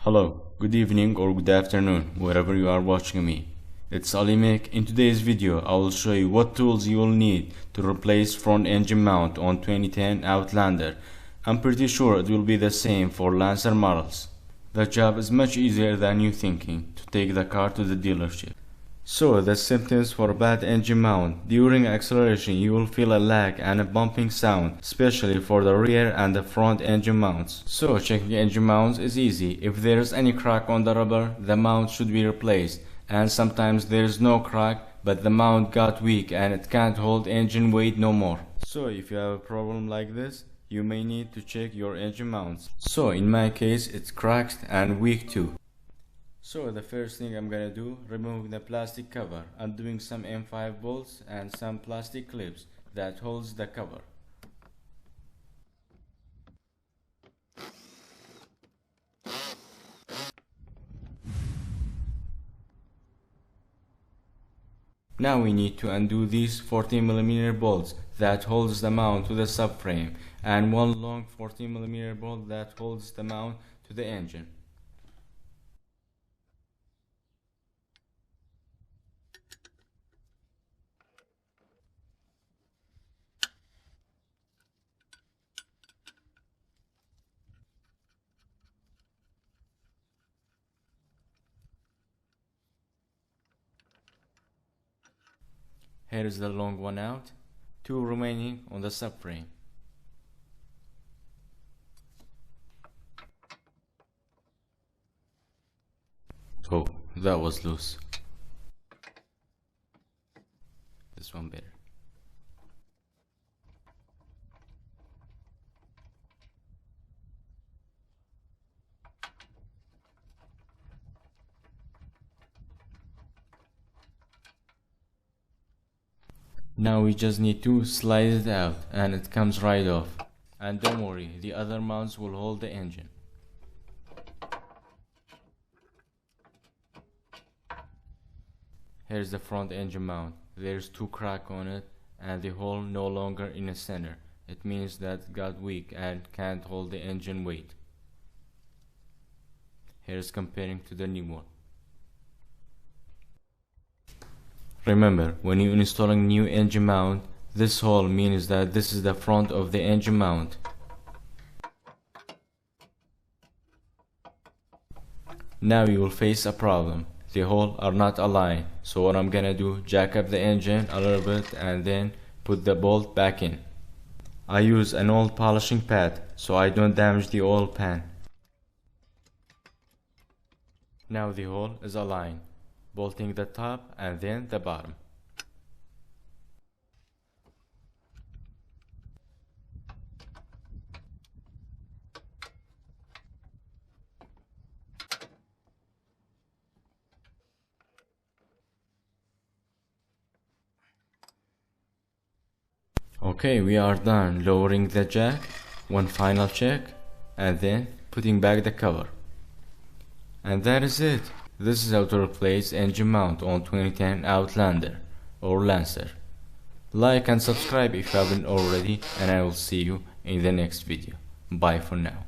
Hello, good evening or good afternoon, wherever you are watching me. It's AliMECH. In today's video, I will show you what tools you will need to replace front engine mount on 2010 Outlander. I'm pretty sure it will be the same for Lancer models. The job is much easier than you thinking to take the car to the dealership. So, the symptoms for bad engine mount. During acceleration, you will feel a lag and a bumping sound, especially for the rear and the front engine mounts. So, checking engine mounts is easy. If there is any crack on the rubber, the mount should be replaced. And sometimes there is no crack, but the mount got weak and it can't hold engine weight no more. So, if you have a problem like this, you may need to check your engine mounts. So, in my case, it's cracked and weak too. So the first thing I'm gonna do, remove the plastic cover. I'm doing some M5 bolts and some plastic clips that holds the cover. Now we need to undo these 14mm bolts that holds the mount to the subframe and one long 14mm bolt that holds the mount to the engine. Here is the long one out, two remaining on the subframe. Oh, that was loose. This one better. Now we just need to slide it out and it comes right off. And don't worry, the other mounts will hold the engine. Here's the front engine mount. There's two cracks on it and the hole no longer in the center. It means that it got weak and can't hold the engine weight. Here's comparing to the new one. Remember, when you're installing new engine mount, this hole means that this is the front of the engine mount. Now you will face a problem. The holes are not aligned. So what I'm gonna do, jack up the engine a little bit and then put the bolt back in. I use an old polishing pad so I don't damage the oil pan. Now the hole is aligned, bolting the top and then the bottom. Okay, we are done lowering the jack, one final check, and then putting back the cover. And that is it. This is how to replace engine mount on 2010 Outlander or Lancer. Like and subscribe if you haven't already, and I will see you in the next video. Bye for now.